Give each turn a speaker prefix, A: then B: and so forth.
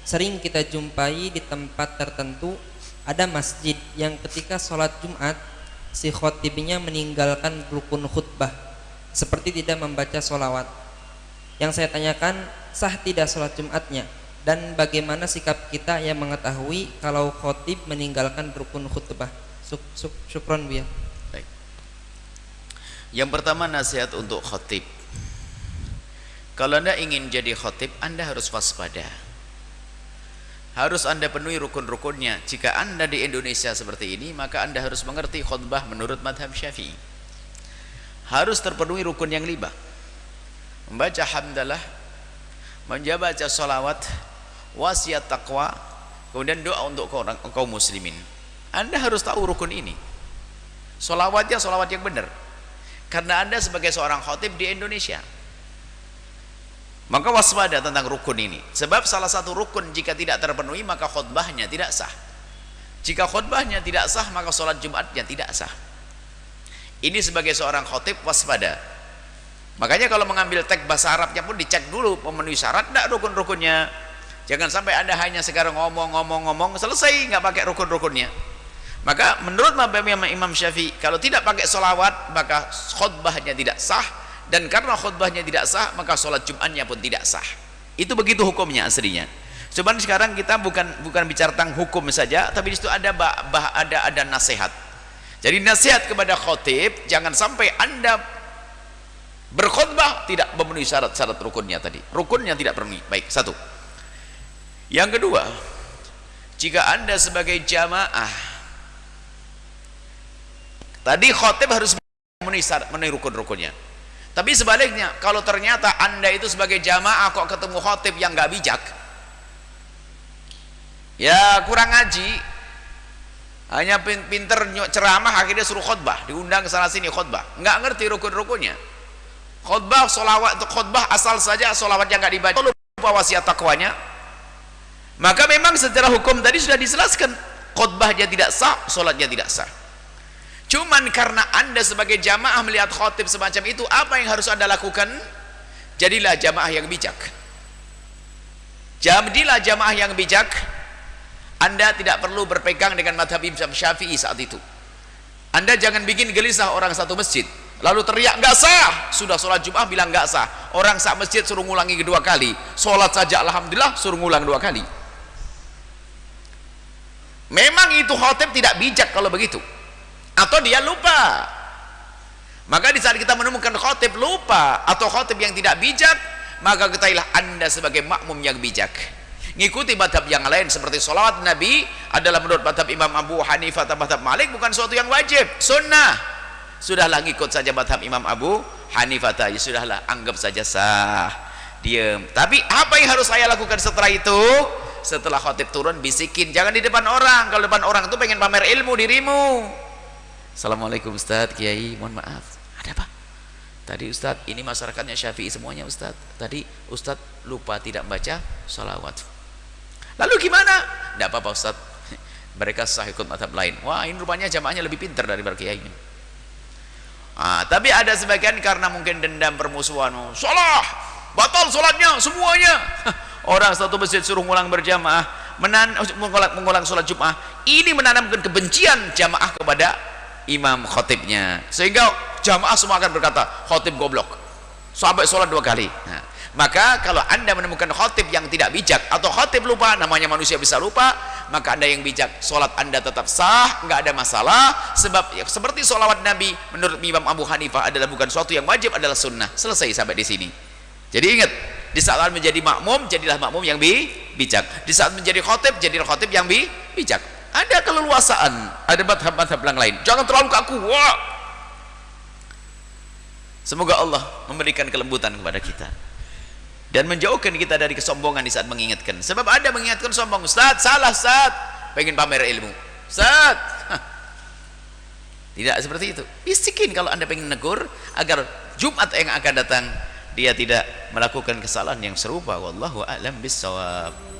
A: sering kita jumpai di tempat tertentu ada masjid yang ketika sholat Jumat si khotibnya meninggalkan rukun khutbah seperti tidak membaca sholawat. Yang saya tanyakan, sah tidak sholat Jumatnya? Dan bagaimana sikap kita yang mengetahui kalau khotib meninggalkan rukun khutbah? Syukron Bu ya.
B: Baik. Yang pertama, nasihat untuk khotib. Kalau Anda ingin jadi khotib, Anda harus waspada. Harus Anda penuhi rukun-rukunnya. Jika Anda di Indonesia seperti ini, maka Anda harus mengerti khutbah menurut madhab Syafi'i. Harus terpenuhi rukun yang 5. Membaca hamdalah, membaca sholawat, wasiat taqwa, kemudian doa untuk kaum muslimin. Anda harus tahu rukun ini. Sholawatnya sholawat yang benar. Karena Anda sebagai seorang khotib di Indonesia, maka waspada tentang rukun ini. Sebab salah satu rukun jika tidak terpenuhi, maka khutbahnya tidak sah. Jika khutbahnya tidak sah, maka sholat Jumatnya tidak sah. Ini sebagai seorang khotib waspada. Makanya kalau mengambil teks bahasa Arabnya pun dicek dulu memenuhi syarat tidak rukun-rukunnya. Jangan sampai Anda hanya sekarang ngomong selesai nggak pakai rukun-rukunnya. Maka menurut Imam Syafi'i, kalau tidak pakai sholawat maka khutbahnya tidak sah, dan karena khutbahnya tidak sah maka sholat Jumatnya pun tidak sah. Itu begitu hukumnya aslinya. Cuman sekarang kita bukan bicara tentang hukum saja, tapi di situ ada nasihat. Jadi nasihat kepada khotib, jangan sampai Anda berkhutbah tidak memenuhi syarat-syarat rukunnya tadi. Rukunnya tidak penuhi. Baik, satu. Yang kedua, jika Anda sebagai jamaah, tadi khotib harus memenuhi rukun-rukunnya. Tapi sebaliknya, kalau ternyata Anda itu sebagai jamaah kok ketemu khotib yang nggak bijak, ya kurang ngaji, hanya pinter ceramah, akhirnya suruh khutbah, diundang ke sana sini khutbah, nggak ngerti rukun-rukunnya. Khutbah, solawat, khutbah asal saja solawat yang nggak dibaca, lupa wasiat takwanya, maka memang secara hukum tadi sudah dijelaskan khutbahnya tidak sah, solatnya tidak sah. Cuman karena Anda sebagai jamaah melihat khotib semacam itu, apa yang harus Anda lakukan? Jadilah jamaah yang bijak. Jadilah jamaah yang bijak. Anda tidak perlu berpegang dengan madhab Imam Syafi'i saat itu. Anda jangan bikin gelisah orang satu masjid, lalu teriak nggak sah, sudah sholat Jumat bilang nggak sah, orang sak masjid suruh ngulangi kedua kali, sholat saja alhamdulillah suruh ngulang 2 kali. Memang itu khotib tidak bijak kalau begitu, atau dia lupa. Maka di saat kita menemukan khotib lupa atau khotib yang tidak bijak, maka ketahuilah Anda sebagai makmum yang bijak. Ngikuti madhab yang lain seperti sholawat Nabi adalah menurut madhab Imam Abu Hanifah atau madhab Malik bukan suatu yang wajib, sunnah. Sudahlah ngikut saja madhab Imam Abu Hanifah, ya sudahlah, anggap saja sah, diam. Tapi apa yang harus saya lakukan setelah itu? Setelah khotib turun, bisikin, jangan di depan orang. Kalau depan orang itu pengen pamer ilmu dirimu. Assalamualaikum Ustadz, Kiai, mohon maaf, ada apa? Tadi Ustadz, ini masyarakatnya Syafi'i semuanya Ustadz, tadi Ustadz lupa tidak baca sholawat. Lalu gimana? Tidak apa-apa Ustadz, mereka sah ikut madhab lain. Wah, ini rupanya jamaahnya lebih pintar daripada Kiai ini. Tapi ada sebagian karena mungkin dendam permusuhan, salah, batal sholatnya semuanya. Orang satu masjid suruh ngulang berjamaah, mengulang sholat Jumat, ini menanamkan kebencian jamaah kepada imam khotibnya, sehingga jamaah semua akan berkata khotib goblok sampai sholat 2 kali. Maka kalau Anda menemukan khotib yang tidak bijak atau khotib lupa, namanya manusia bisa lupa, maka Anda yang bijak, sholat Anda tetap sah, nggak ada masalah. Sebab ya, seperti sholawat Nabi menurut Imam Abu Hanifah adalah bukan suatu yang wajib, adalah sunnah. Selesai sampai di sini. Jadi ingat, di saat menjadi makmum, jadilah makmum yang bijak. Di saat menjadi khotib, jadilah khotib yang bijak. Ada keleluasaan, ada madhab-madhab yang lain, jangan terlalu kaku. Wah. Semoga Allah memberikan kelembutan kepada kita dan menjauhkan kita dari kesombongan di saat mengingatkan. Sebab ada mengingatkan sombong, Ustaz, salah Ustaz, pengen pamer ilmu Ustaz. Tidak seperti itu. Bisikin kalau Anda pengen negur, agar Jumat yang akan datang dia tidak melakukan kesalahan yang serupa. Wallahu a'lam bissawab.